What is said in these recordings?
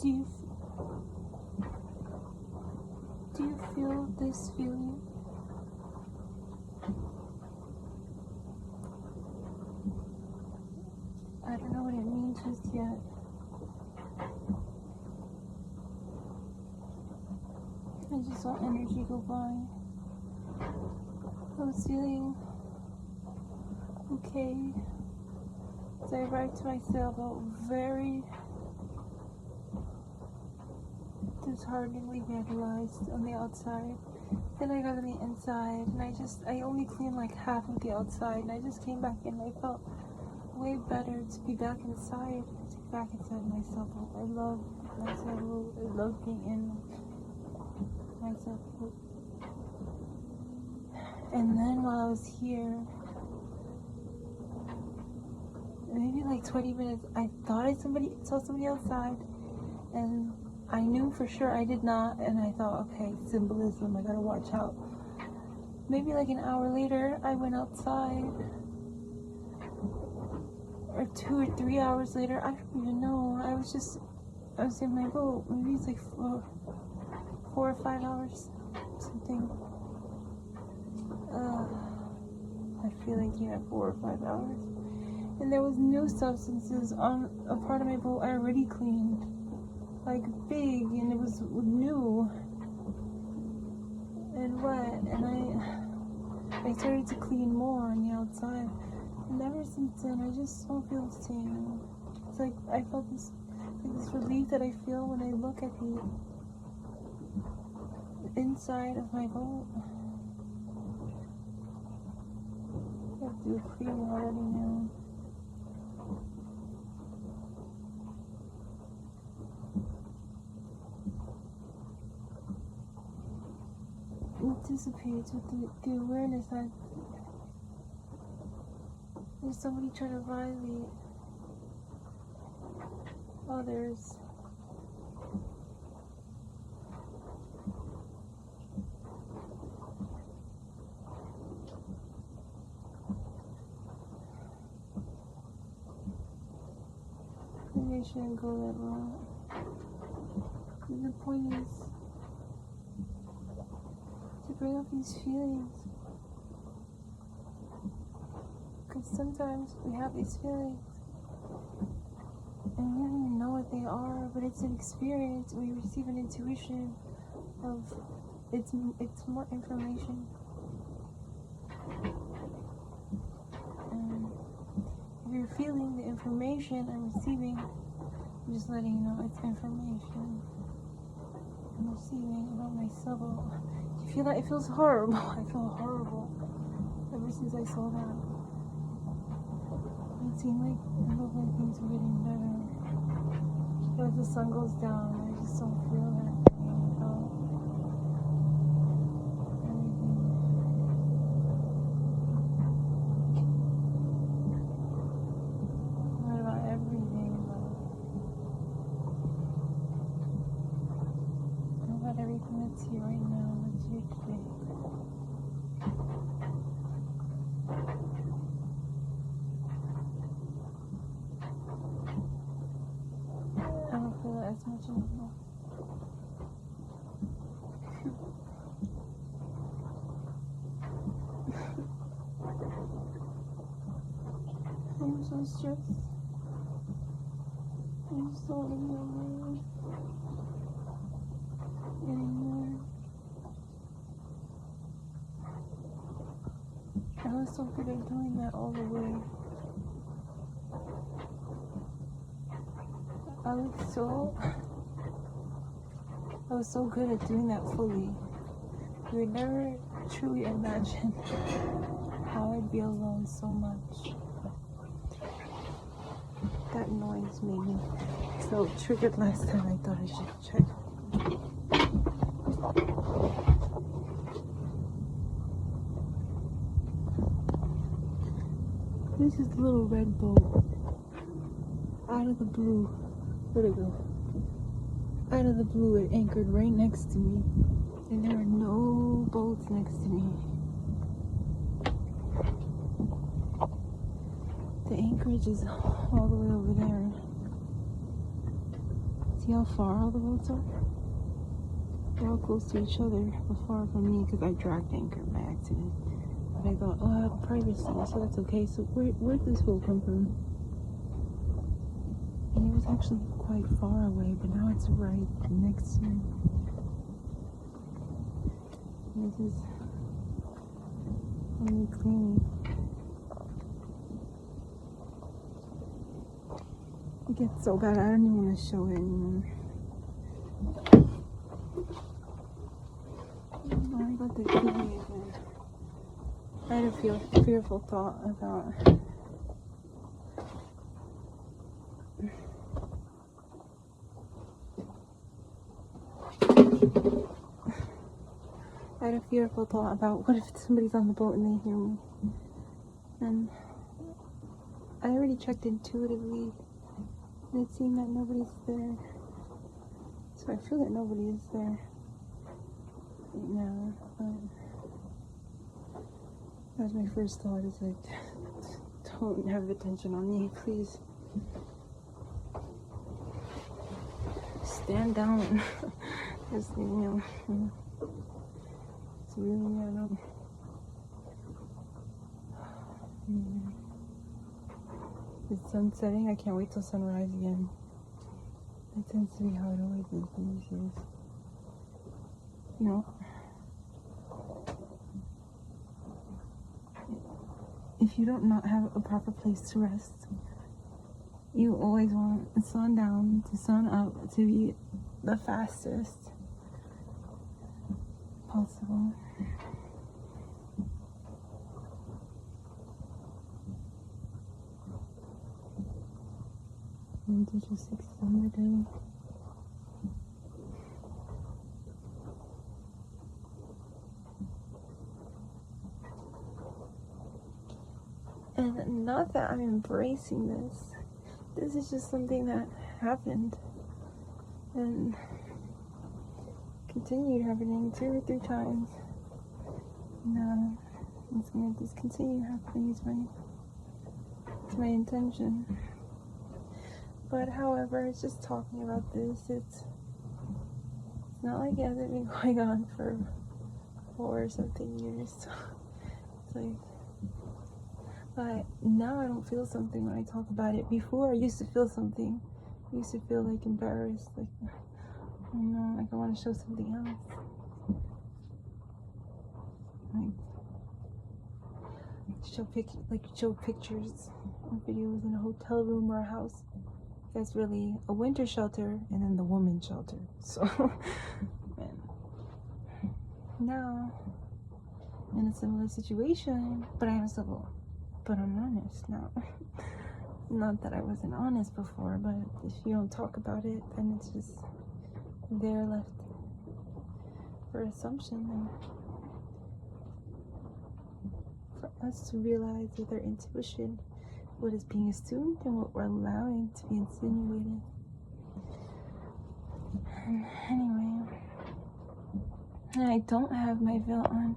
Do you feel this feeling? I don't know what it means just yet. I just saw energy go by. I was feeling okay. So I arrived to my sailboat very dishearteningly vandalized on the outside. Then I got on the inside, and I only cleaned like half of the outside, and I just came back in. I felt way better to be back inside, my sailboat. I love my sailboat. I love being in my sailboat. And then while I was here, maybe like 20 minutes, I thought I saw somebody outside, and I knew for sure I did not, and I thought, okay, symbolism, I gotta watch out. Maybe like an hour later, I went outside, or 2 or 3 hours later, I don't even know. I was in my boat. Maybe it's like 4 or 5 hours, something. I feel like 4 or 5 hours. And there was no substances on a part of my boat I already cleaned, like big, and it was new and wet, and I started to clean more on the outside, and ever since then I just don't feel the same. It's like I felt this relief that I feel when I look at the inside of my boat. I have to do cleaning already now. It dissipates with the awareness that there's somebody trying to violate others. Maybe I shouldn't go that route. The point is to bring up these feelings, because sometimes we have these feelings and we don't even know what they are, but it's an experience. We receive an intuition of it's more information, and if you're feeling the information I'm receiving, I'm just letting you know it's information I'm receiving about myself. Do you feel that? It feels horrible. I feel horrible ever since I saw that. It looked like things were getting better. But as the sun goes down, I just don't feel that pain at all. Not about everything, but about everything that's here right now, that's here today. I don't feel that as much anymore. I'm so stressed. I just don't want to be on my own anymore. I was so good at doing that all the way. I was so good at doing that fully. You would never truly imagine how I'd be alone so much. That noise made me so triggered last time. I thought I should check. This is the little red boat. Out of the blue. Where'd it go? Out of the blue, it anchored right next to me. And there are no boats next to me. The anchorage is all the way over there. See how far all the boats are? They're all close to each other, but far from me because I dragged anchor by accident. But I thought, oh, I have privacy, so that's okay. So where'd this boat come from? And it was actually quite far away, but now it's right next to me. This is only cleaning. It gets so bad, I don't even want to show it anymore. I got the key again. I had a fearful thought about what if somebody's on the boat and they hear me. And I already checked intuitively, and it seemed that nobody's there. So I feel that nobody is there right now. But that was my first thought, is like, don't have attention on me, please. Stand down. Just, you know, it's really, I don't. The sun's setting, I can't wait till sunrise again. That tends to be how it always is these days. You know, if you don't not have a proper place to rest, you always want the sun down to sun up to be the fastest possible. And to just extend the day. And not that I'm embracing this. This is just something that happened and continued happening 2 or 3 times. No, it's gonna just continue happening. It's my intention. But however, it's just talking about this. It's not like it hasn't been going on for 4 or something years. So it's like, but now I don't feel something when I talk about it. Before I used to feel something. I used to feel like embarrassed, like, I don't know, like I want to show something else. Like show pictures or videos in a hotel room or a house. That's really a winter shelter and then the woman's shelter. So now in a similar situation, but I'm honest now. Not that I wasn't honest before, but if you don't talk about it, then it's just there left for assumption. And for us to realize with our intuition what is being assumed and what we're allowing to be insinuated. And anyway, I don't have my veil on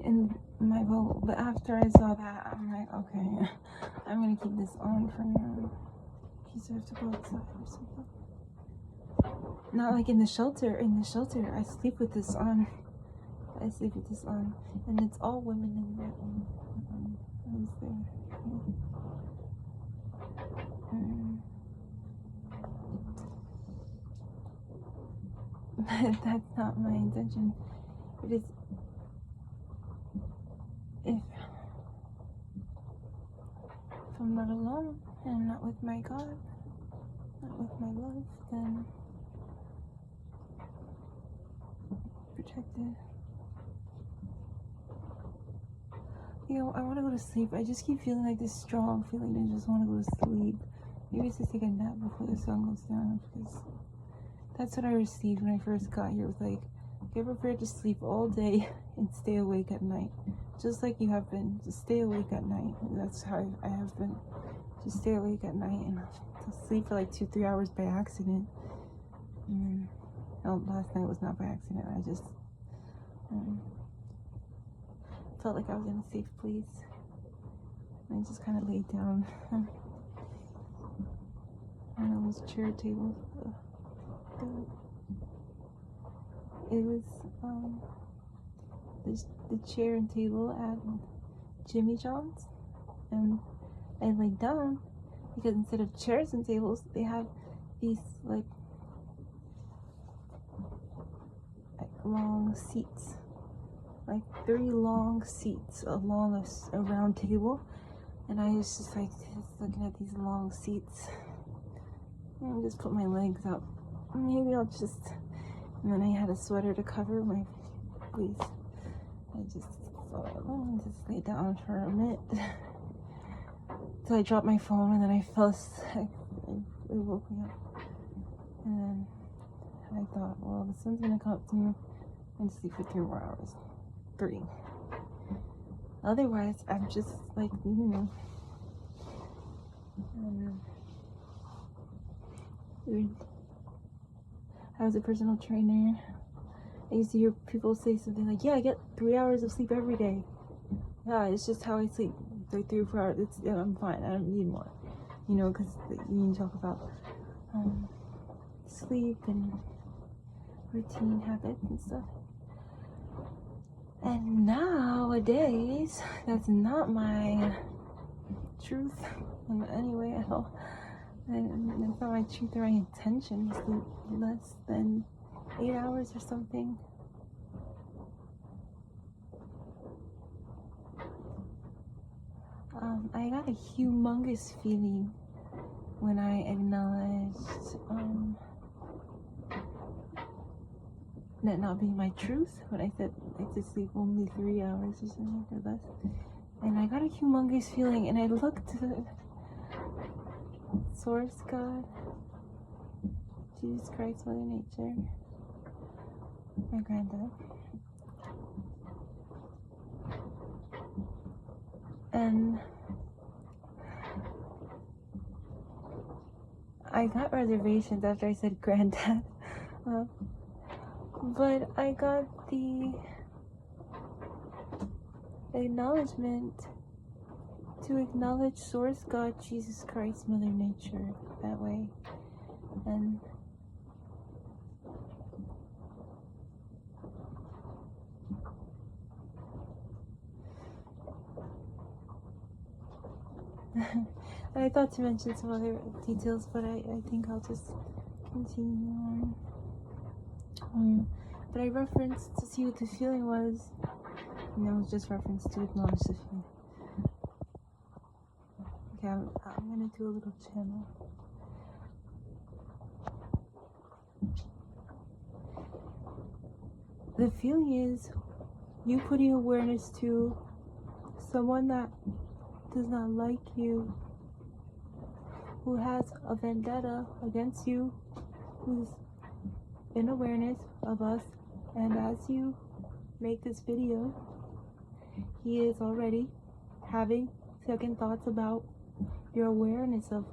in my boat, but after I saw that, I'm like, okay, I'm gonna keep this on for now in case I have to go outside or something. Not like in the shelter. In the shelter, I sleep with this on. And it's all women in that one. I was there. But that's not my intention. It is if I'm not alone and not with my God, not with my love, then protected. You know, I want to go to sleep. I just keep feeling like this strong feeling. I just want to go to sleep. Maybe it's just take a nap before the sun goes down, because that's what I received when I first got here. It was like, get prepared to sleep all day and stay awake at night. Just like you have been. Just stay awake at night. That's how I have been. Just stay awake at night and I'll sleep for like 2-3 hours by accident. And then, last night was not by accident. I just felt like I was in a safe place. And I just kind of laid down on those chair tables. It was the chair and table at Jimmy John's, and I laid down because instead of chairs and tables, they have these like long seats, like 3 long seats along a round table, and I was just like looking at these long seats, and I just put my legs out. Maybe I'll just, and then I had a sweater to cover my face. I just thought, let me just lay down for a minute. So I dropped my phone, and then I fell asleep. It woke me up, and then I thought, well, the sun's gonna come up soon and sleep for 3 more hours. 3. Otherwise, I'm just like, I was a personal trainer. I used to hear people say something like, yeah, I get 3 hours of sleep every day. Yeah, it's just how I sleep. Like 3 or 4 hours. I'm fine. I don't need more. Because you talk about sleep and routine habits and stuff. And nowadays, that's not my truth in any way at all. And it's not my truth or my intention to sleep less than 8 hours or something. I got a humongous feeling when I acknowledged that not being my truth, when I said I could sleep only 3 hours or something or less. And I got a humongous feeling, and I looked to Source, God, Jesus Christ, Mother Nature, my granddad, and I got reservations after I said granddad, but I got the acknowledgement to acknowledge Source, God, Jesus Christ, Mother Nature that way. And I thought to mention some other details, but I think I'll just continue on. But I referenced to see what the feeling was, and it was just reference to acknowledge the feeling. Okay, I'm gonna do a little channel. The feeling is you putting awareness to someone that does not like you, who has a vendetta against you, who's in awareness of us, and as you make this video, he is already having second thoughts about your awareness of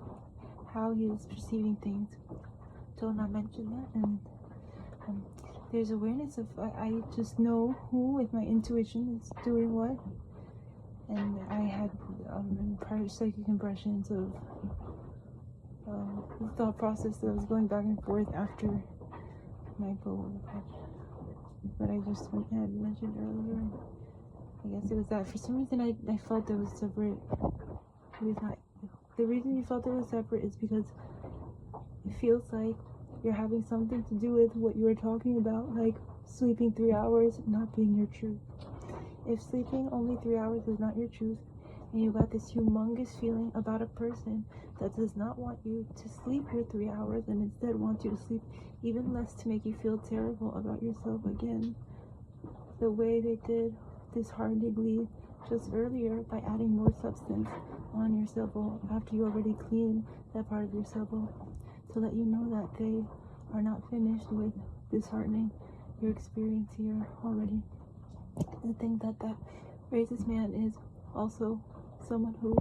how he is perceiving things. Do not mention that. And there's awareness of, I just know who with my intuition is doing what. And I had prior psychic impressions of the thought process that was going back and forth after my goal, but I just had mentioned earlier. I guess it was that for some reason I felt it was separate. It was not. The reason you felt it was separate is because it feels like you're having something to do with what you were talking about, like sleeping 3 hours not being your truth. If sleeping only 3 hours is not your truth, and you got this humongous feeling about a person that does not want you to sleep your 3 hours and instead wants you to sleep even less to make you feel terrible about yourself again, the way they did dishearteningly just earlier by adding more substance on your syllable after you already cleaned that part of your syllable, to let you know that they are not finished with disheartening your experience here already. The thing that racist man is also someone who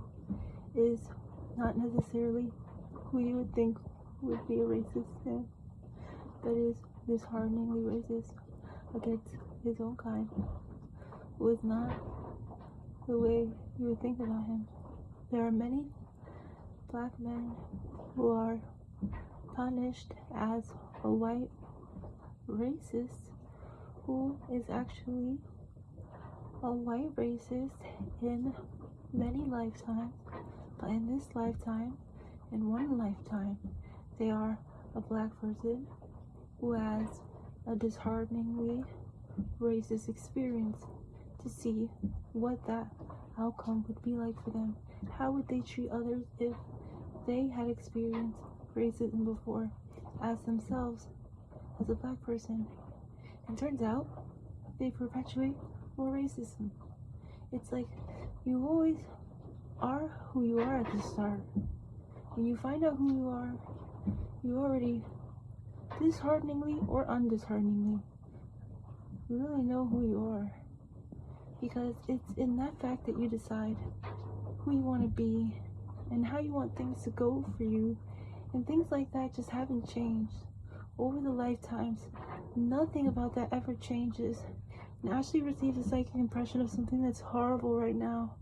is not necessarily who you would think would be a racist man, but is dishearteningly racist against his own kind, who is not the way you would think about him. There are many black men who are punished as a white racist who is actually a white racist in many lifetimes, but in this lifetime, in one lifetime, they are a black person who has a dishearteningly racist experience, to see what that outcome would be like for them. How would they treat others if they had experienced racism before as themselves, as a black person? And turns out they perpetuate more racism. It's like you always are who you are at the start. When you find out who you are, you already, dishearteningly or undishearteningly, really know who you are. Because it's in that fact that you decide who you want to be and how you want things to go for you. And things like that just haven't changed over the lifetimes. Nothing about that ever changes. And Ashley receives a psychic impression of something that's horrible right now.